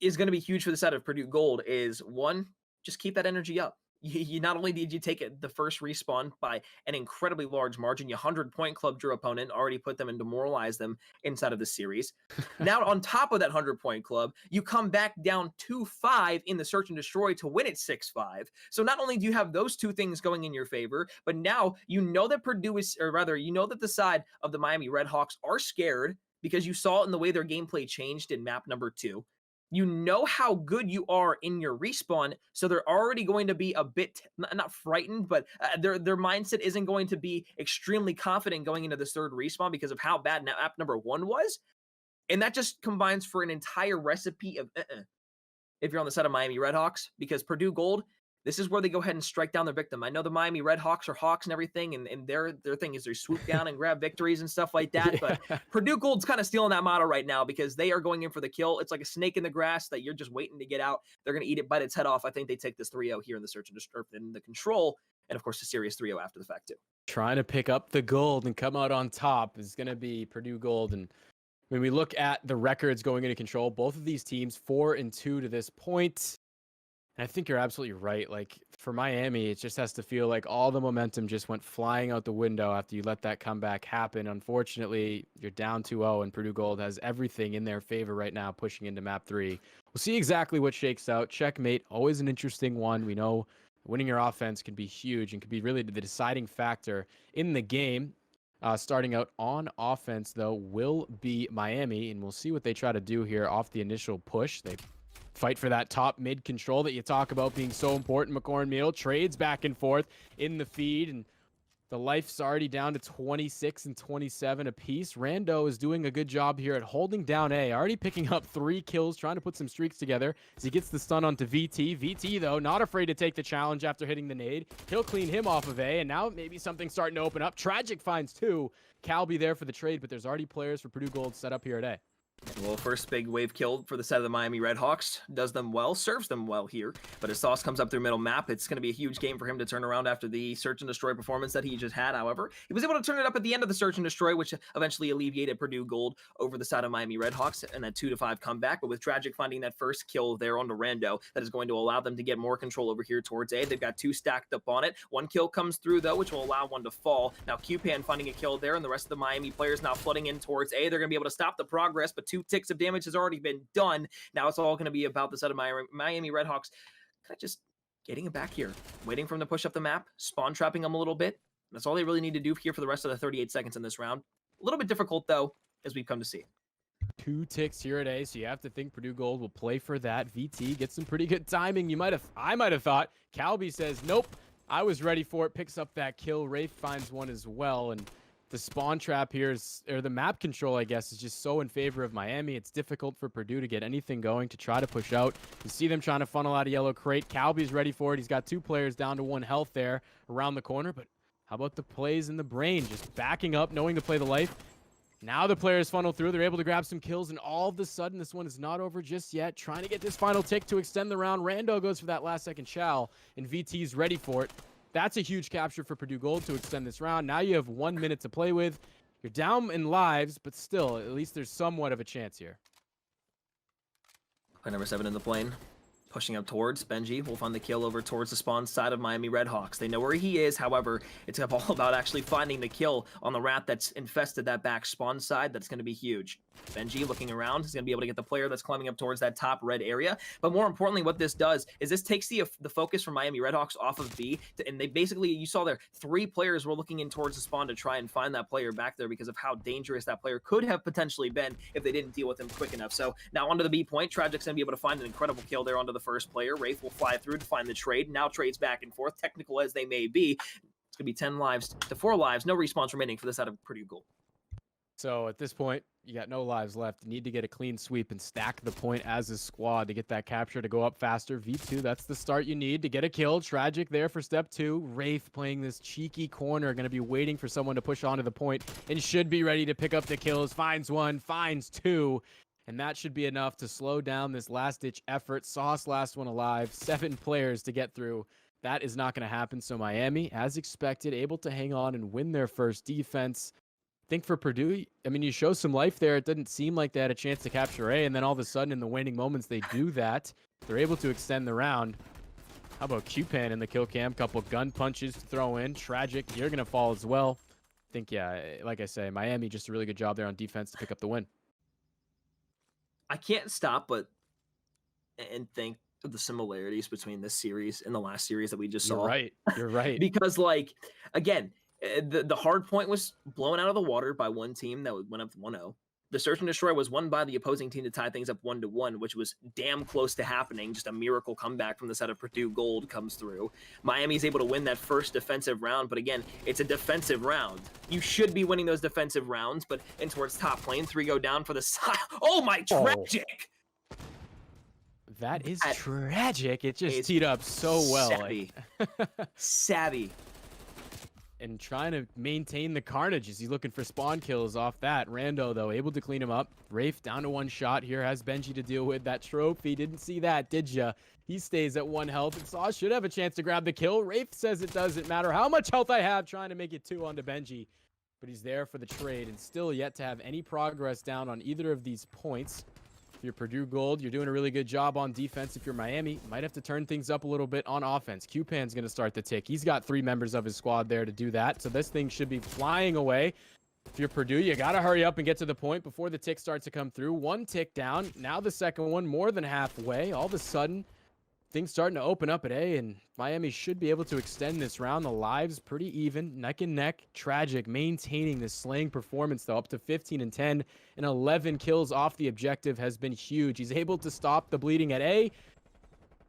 is going to be huge for the set of Purdue Gold is one, just keep that energy up. You not only did you take it the first respawn by an incredibly large margin, you 100-point club drew opponent, already put them and demoralized them inside of the series. Now, on top of that 100-point club, you come back down 2-5 in the search and destroy to win it 6-5. So not only do you have those two things going in your favor, but now you know that Purdue is, or rather, you know that the side of the Miami Redhawks are scared because you saw it in the way their gameplay changed in map number 2. You know how good you are in your respawn, so they're already going to be a bit not frightened, but their mindset isn't going to be extremely confident going into this third respawn because of how bad map number 1 was, and that just combines for an entire recipe of if you're on the side of Miami Redhawks, because Purdue Gold, this is where they go ahead and strike down their victim. I know the Miami Redhawks are hawks and everything, and their thing is they swoop down and grab victories and stuff like that. Yeah. But Purdue Gold's kind of stealing that motto right now because they are going in for the kill. It's like a snake in the grass that you're just waiting to get out. They're going to eat it, bite its head off. I think they take this 3-0 here in the search and destroy, in the control, and of course the serious 3-0 after the fact too. Trying to pick up the gold and come out on top is going to be Purdue Gold. And when we look at the records going into control, both of these teams 4-2 to this point. And I think you're absolutely right. Like for Miami, it just has to feel like all the momentum just went flying out the window after you let that comeback happen. Unfortunately, you're down 2-0 and Purdue Gold has everything in their favor right now pushing into map 3. We'll see exactly what shakes out. Checkmate, always an interesting one. We know winning your offense can be huge and can be really the deciding factor in the game. Starting out on offense, though, will be Miami, and we'll see what they try to do here off the initial push. They fight for that top mid control that you talk about being so important. McCorn Meal trades back and forth in the feed, and the life's already down to 26 and 27 apiece. Rando is doing a good job here at holding down A, already picking up 3 kills, trying to put some streaks together as he gets the stun onto VT. VT, though, not afraid to take the challenge after hitting the nade. He'll clean him off of A, and now maybe something's starting to open up. Tragic finds 2. Cal be there for the trade, but there's already players for Purdue Gold set up here at A. Well, first big wave kill for the side of the Miami Redhawks. Does them well, serves them well here. But as Sauce comes up through middle map, it's going to be a huge game for him to turn around after the search and destroy performance that he just had. However, he was able to turn it up at the end of the search and destroy, which eventually alleviated Purdue Gold over the side of Miami Redhawks and that 2-5 comeback. But with Tragic finding that first kill there on the Rando, that is going to allow them to get more control over here towards A. They've got 2 stacked up on it. 1 kill comes through, though, which will allow 1 to fall. Now, QPan finding a kill there, and the rest of the Miami players now flooding in towards A. They're going to be able to stop the progress, but 2 ticks of damage has already been done. Now it's all going to be about the set of Miami Redhawks kind of just getting it back here, waiting for him to push up the map, spawn trapping them a little bit. That's all they really need to do here for the rest of the 38 seconds in this round. A little bit difficult, though, as we've come to see. 2 ticks here at A, so you have to think Purdue Gold will play for that. VT gets some pretty good timing. I might have thought. Calby says, nope, I was ready for it, picks up that kill. Rafe finds one as well, and the spawn trap here is, or the map control, I guess, is just so in favor of Miami. It's difficult for Purdue to get anything going to try to push out. You see them trying to funnel out a yellow crate. Calby's ready for it. He's got 2 players down to 1 health there around the corner, but how about the plays in the brain? Just backing up, knowing to play the life. Now the players funnel through. They're able to grab some kills, and all of a sudden, this one is not over just yet. Trying to get this final tick to extend the round. Rando goes for that last-second chow, and VT's ready for it. That's a huge capture for Purdue Gold to extend this round. Now you have 1 minute to play with. You're down in lives, but still, at least there's somewhat of a chance here. Play number 7 in the plane. Pushing up towards Benji will find the kill over towards the spawn side of Miami Redhawks. They know where he is, however, it's all about actually finding the kill on the rat that's infested that back spawn side. That's going to be huge. Benji looking around is going to be able to get the player that's climbing up towards that top red area. But more importantly, what this does is this takes the focus from Miami Redhawks off of B, and they basically, you saw there, 3 players were looking in towards the spawn to try and find that player back there because of how dangerous that player could have potentially been if they didn't deal with him quick enough. So now onto the B point, Tragic's going to be able to find an incredible kill there onto the first player. Wraith will fly through to find the trade. Now trades back and forth, technical as they may be. It's going to be 10 lives to 4 lives. No respawns remaining for this out of Purdue Gold. So at this point, you got no lives left. You need to get a clean sweep and stack the point as a squad to get that capture to go up faster. V2, that's the start you need to get a kill. Tragic there for step 2. Wraith playing this cheeky corner, going to be waiting for someone to push onto the point and should be ready to pick up the kills. Finds 1, finds 2. And that should be enough to slow down this last-ditch effort. Sauce last one alive. 7 players to get through. That is not going to happen. So Miami, as expected, able to hang on and win their first defense. Think for Purdue, I mean, you show some life there. It didn't seem like they had a chance to capture A, and then all of a sudden in the waning moments, they do that. They're able to extend the round. How about Q-Pan in the kill cam? Couple gun punches to throw in. Tragic, you're going to fall as well. I think, yeah, like I say, Miami just a really good job there on defense to pick up the win. I can't stop but and think of the similarities between this series and the last series that we just saw. You're right. You're right. Because, like, again, the hard point was blown out of the water by one team that went up 1-0. The search and destroy was won by the opposing team to tie things up 1-1, which was damn close to happening. Just a miracle comeback from the side of Purdue Gold comes through. Miami's able to win that first defensive round, but again, it's a defensive round. You should be winning those defensive rounds, but in towards top lane, 3 go down for the side. Oh my, tragic! That is tragic. It just teed up so well. Savvy. Savvy. And trying to maintain the carnage as he's looking for spawn kills off that. Rando, though, able to clean him up. Rafe down to 1 shot here, has Benji to deal with. That trophy, didn't see that, did ya? He stays at 1 health, and Sauce should have a chance to grab the kill. Rafe says it doesn't matter how much health I have, trying to make it 2 onto Benji. But he's there for the trade, and still yet to have any progress down on either of these points. If you're Purdue Gold, you're doing a really good job on defense. If you're Miami, might have to turn things up a little bit on offense. Q-Pan's going to start the tick. He's got 3 members of his squad there to do that, so this thing should be flying away. If you're Purdue, you got to hurry up and get to the point before the tick starts to come through. 1 tick down. Now the second one, more than halfway. All of a sudden, things starting to open up at A, and Miami should be able to extend this round. The lives pretty even, neck and neck. Tragic maintaining this slaying performance, though, up to 15 and 10, and 11 kills off the objective has been huge. He's able to stop the bleeding at A,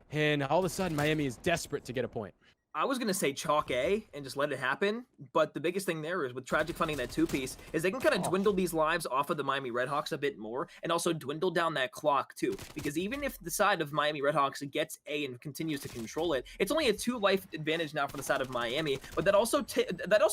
and all of a sudden, Miami is desperate to get a point. I was going to say chalk A and just let it happen, but the biggest thing there is with Tragic funding that 2-piece is they can kind of dwindle these lives off of the Miami Redhawks a bit more and also dwindle down that clock too, because even if the side of Miami Redhawks gets A and continues to control it, it's only a 2 life advantage now for the side of Miami, but that also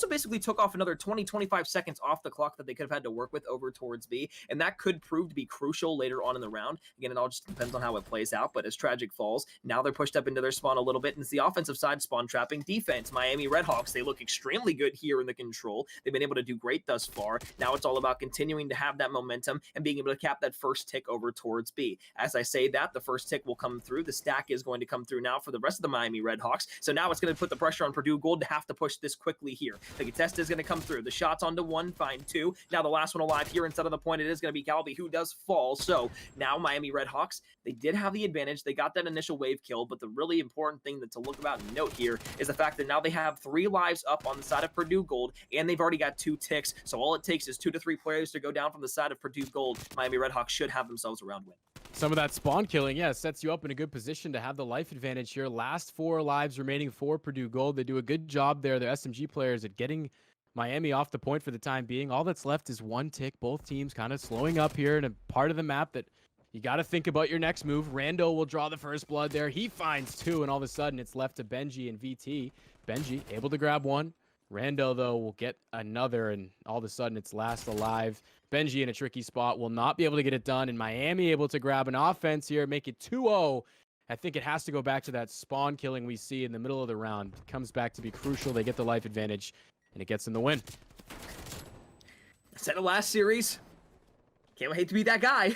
basically took off another 20-25 seconds off the clock that they could have had to work with over towards B, and that could prove to be crucial later on in the round. Again, it all just depends on how it plays out, but as Tragic falls, now they're pushed up into their spawn a little bit, and it's the offensive side spawn trapping defense. Miami Redhawks, they look extremely good here in the control. They've been able to do great thus far. Now it's all about continuing to have that momentum and being able to cap that first tick over towards B. As I say that, the first tick will come through. The stack is going to come through now for the rest of the Miami Redhawks. So now it's going to put the pressure on Purdue Gold to have to push this quickly here. The contest is going to come through. The shots onto 1, find 2. Now the last one alive here instead of the point, it is going to be Calvi who does fall. So now Miami Redhawks, they did have the advantage. They got that initial wave kill, but the really important thing to look about and note here is the fact that now they have 3 lives up on the side of Purdue Gold, and they've already got 2 ticks. So all it takes is 2 to 3 players to go down from the side of Purdue Gold. Miami Redhawks should have themselves a round win. Some of that spawn killing, yeah, sets you up in a good position to have the life advantage here. Last 4 lives remaining for Purdue Gold. They do a good job there, the SMG players, at getting Miami off the point for the time being. All that's left is 1 tick. Both teams kind of slowing up here in a part of the map that you got to think about your next move. Rando will draw the first blood there. He finds 2, and all of a sudden it's left to Benji and VT. Benji able to grab 1. Rando, though, will get another, and all of a sudden it's last alive. Benji in a tricky spot will not be able to get it done, and Miami able to grab an offense here, make it 2-0. I think it has to go back to that spawn killing we see in the middle of the round. It comes back to be crucial. They get the life advantage, and it gets them the win. I said it last series. Can't wait to be that guy.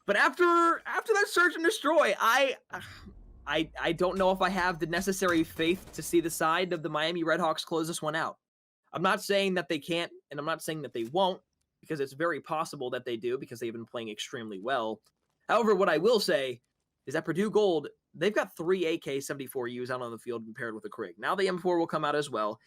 But after that search and destroy, I don't know if I have the necessary faith to see the side of the Miami Redhawks close this one out. I'm not saying that they can't, and I'm not saying that they won't, because it's very possible that they do, because they've been playing extremely well. However, what I will say is that Purdue Gold, they've got 3 AK-74Us out on the field compared with a Krig. Now the M4 will come out as well.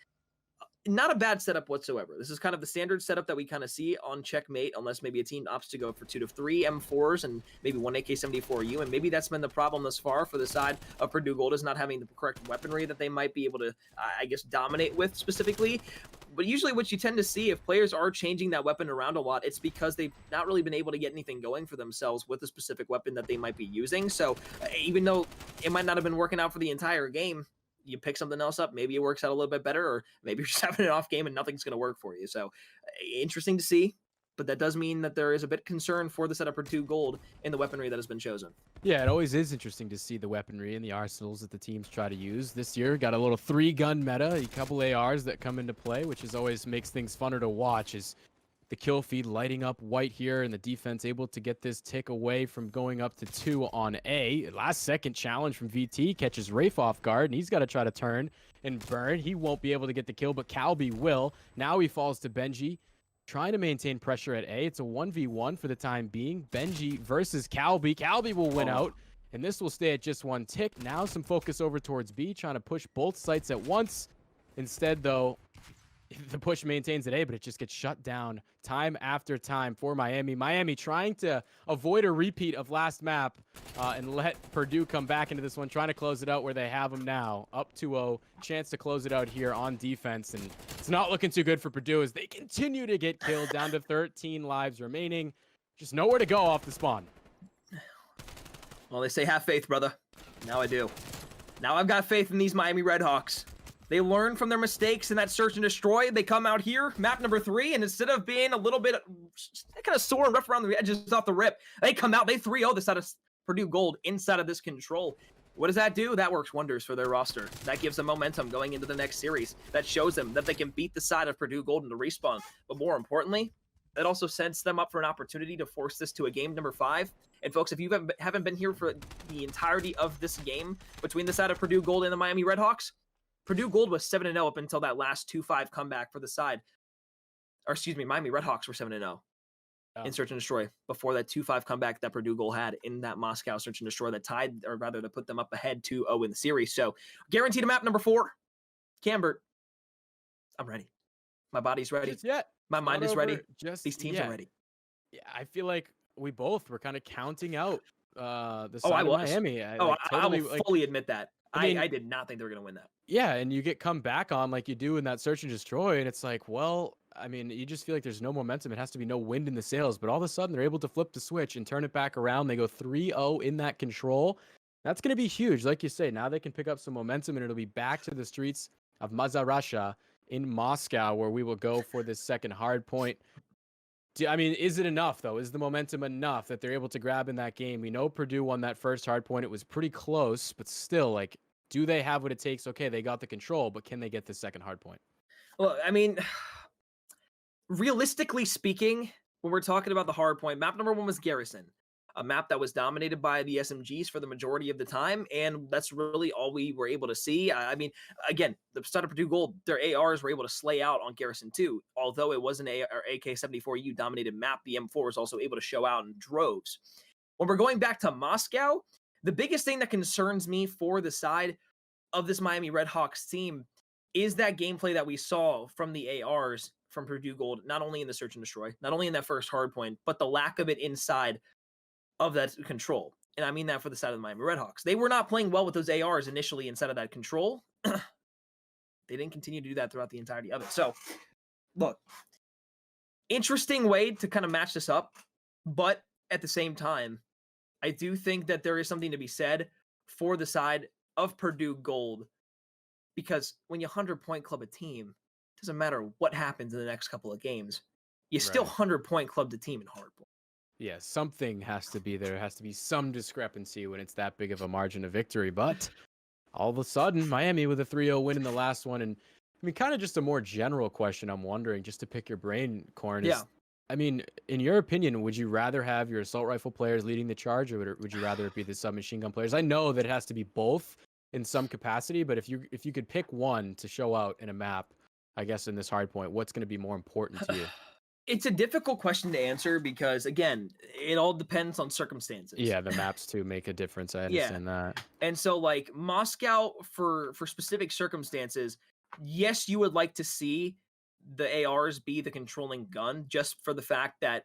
not a bad setup whatsoever. This is kind of the standard setup that we kind of see on Checkmate, unless maybe a team opts to go for 2 to 3 M4s and maybe 1 AK-74U, and maybe that's been the problem thus far for the side of Purdue Gold, is not having the correct weaponry that they might be able to, I guess, dominate with specifically. But usually what you tend to see, if players are changing that weapon around a lot, it's because they've not really been able to get anything going for themselves with a specific weapon that they might be using. So even though it might not have been working out for the entire game, you pick something else up, maybe it works out a little bit better, or maybe you're just having an off game and nothing's going to work for you. So interesting to see, but that does mean that there is a bit concern for the setup for 2 gold in the weaponry that has been chosen. Yeah, it always is interesting to see the weaponry and the arsenals that the teams try to use. This year, got a little 3-gun meta, a couple ARs that come into play, which is always makes things funner to watch. Is the kill feed lighting up white here, and the defense able to get this tick away from going up to 2 on A. Last second challenge from VT catches Rafe off guard, and he's got to try to turn and burn. He won't be able to get the kill, but Calby will. Now he falls to Benji, trying to maintain pressure at A. It's a 1v1 for the time being. Benji versus Calby. Calby will win out, and this will stay at just 1 tick. Now some focus over towards B, trying to push both sites at once. Instead, though, the push maintains at A, but it just gets shut down time after time for Miami. Miami trying to avoid a repeat of last map and let Purdue come back into this one, trying to close it out where they have them now. Up 2-0, chance to close it out here on defense, and it's not looking too good for Purdue as they continue to get killed, down to 13 lives remaining. Just nowhere to go off the spawn. Well, they say have faith, brother. Now I do. Now I've got faith in these Miami Redhawks. They learn from their mistakes in that search and destroy. They come out here, map number 3, and instead of being a little bit kind of sore and rough around the edges off the rip, they come out, they 3-0 this out of Purdue Gold inside of this control. What does that do? That works wonders for their roster. That gives them momentum going into the next series. That shows them that they can beat the side of Purdue Gold in the respawn. But more importantly, it also sets them up for an opportunity to force this to a game number 5. And folks, if you haven't been here for the entirety of this game between the side of Purdue Gold and the Miami Redhawks, Purdue Gold was 7-0 up until that last 2-5 comeback for the side. Or excuse me, Miami Redhawks were 7-0 in Search and Destroy before that 2-5 comeback that Purdue Gold had in that Moscow Search and Destroy that tied, or rather to put them up ahead 2-0 in the series. So guaranteed a map number 4. Cambert, I'm ready. My body's ready. My mind is ready. These teams are ready. Yeah, I feel like we both were kind of counting out the side of Miami. I will fully admit that. I did not think they were going to win that. Yeah, and you get come back on like you do in that Search and Destroy, and it's like, well, I mean, you just feel like there's no momentum. It has to be no wind in the sails, but all of a sudden they're able to flip the switch and turn it back around. They go 3-0 in that control. That's going to be huge. Like you say, now they can pick up some momentum, and it'll be back to the streets of Mazarasha in Moscow, where we will go for this second hard point. I mean, is it enough, though? Is the momentum enough that they're able to grab in that game? We know Purdue won that first hard point. It was pretty close, but still, like, do they have what it takes? Okay, they got the control, but can they get the second hard point? Well, I mean, realistically speaking, when we're talking about the hard point, map number 1 was Garrison, a map that was dominated by the SMGs for the majority of the time, and that's really all we were able to see. I mean, again, the start of Purdue Gold, their ARs were able to slay out on Garrison too. Although it was an AK-74U dominated map, the M4 was also able to show out in droves. When we're going back to Moscow, the biggest thing that concerns me for the side of this Miami Redhawks team is that gameplay that we saw from the ARs from Purdue Gold, not only in the Search and Destroy, not only in that first hard point, but the lack of it inside of that control. And I mean that for the side of the Miami Redhawks. They were not playing well with those ARs initially inside of that control. They didn't continue to do that throughout the entirety of it. So, look, interesting way to kind of match this up, but at the same time, I do think that there is something to be said for the side of Purdue Gold, because when you 100-point club a team, it doesn't matter what happens in the next couple of games. You still 100-point club the team in hardpoint. Yeah, something has to be there. There has to be some discrepancy when it's that big of a margin of victory. But all of a sudden, Miami with a 3-0 win in the last one. And I mean, kind of just a more general question I'm wondering, just to pick your brain, Corn, is, I mean, in your opinion, would you rather have your assault rifle players leading the charge, or would you rather it be the submachine gun players? I know that it has to be both in some capacity, but if you could pick one to show out in a map, I guess in this hard point, what's going to be more important to you? It's a difficult question to answer because, again, it all depends on circumstances. Yeah, the maps too make a difference. I understand that. And so, like, Moscow, for specific circumstances, yes, you would like to see the ARs be the controlling gun just for the fact that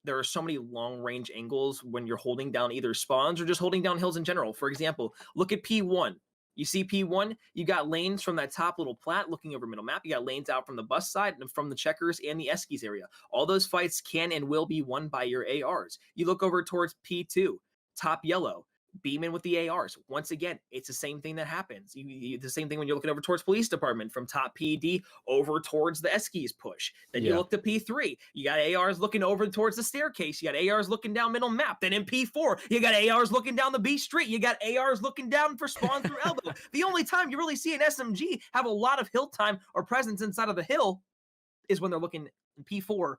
there are so many long range angles when you're holding down either spawns or just holding down hills in general. For example, look at P1. You see P1, you got lanes from that top little plat looking over middle map. You got lanes out from the bus side and from the checkers and the Eskies area. All those fights can and will be won by your ARs. You look over towards P2, top yellow. Beam in with the ARs. Once again, it's the same thing that happens. The same thing when you're looking over towards police department from top PED over towards the Eskies push. Then you Yeah. look to P3. You got ARs looking over towards the staircase. You got ARs looking down middle map. Then in P4, you got ARs looking down the B street. You got ARs looking down for spawn through elbow. The only time you really see an SMG have a lot of hill time or presence inside of the hill is when they're looking in P4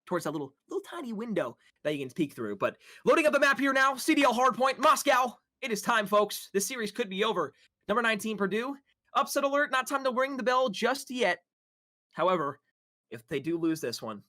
towards that little tiny window that you can peek through. But loading up the map here now, CDL hardpoint, Moscow. It is time, folks. This series could be over. Number 19, Purdue. Upset alert, not time to ring the bell just yet. However, if they do lose this one,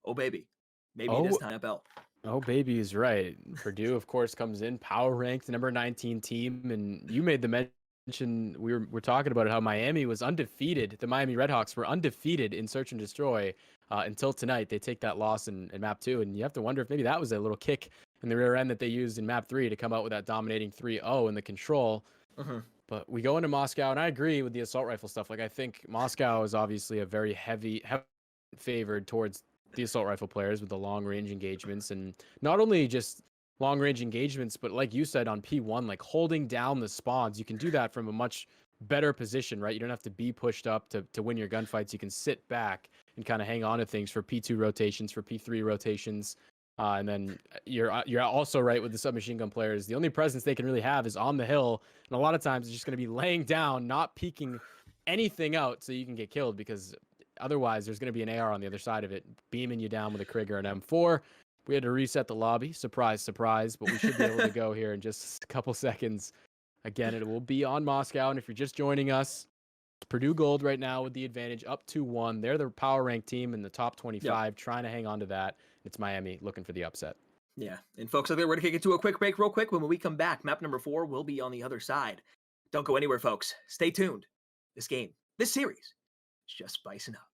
oh baby, maybe it is time to bell. Oh, baby is right. Purdue, of course, comes in power ranked number 19 team, and you made the mention we're talking about it, how Miami was undefeated. The Miami Redhawks were undefeated in Search and Destroy until tonight. They take that loss in map 2, and you have to wonder if maybe that was a little kick in the rear end that they used in map 3 to come out with that dominating 3-0 in the control. But we go into Moscow, and I agree with the assault rifle stuff. Like, I think Moscow is obviously a very heavy favored towards the assault rifle players with the long range engagements, and not only just long range engagements, but like you said on P1, like holding down the spawns. You can do that from a much better position, right? You don't have to be pushed up to win your gunfights. You can sit back and kind of hang on to things for P2 rotations, for P3 rotations. And then you're also right with the submachine gun players. The only presence they can really have is on the hill, and a lot of times it's just going to be laying down, not peeking anything out so you can get killed, because otherwise, there's going to be an AR on the other side of it, beaming you down with a Krieger and M4. We had to reset the lobby. Surprise, surprise. But we should be able to go here in just a couple seconds. Again, it will be on Moscow. And if you're just joining us, Purdue Gold right now with the advantage, up 2-1. They're the power ranked team in the top 25, trying to hang on to that. It's Miami looking for the upset. Yeah. And folks out there, we're going to kick it to a quick break real quick. When we come back, map number 4 will be on the other side. Don't go anywhere, folks. Stay tuned. This game, this series, is just spicing up.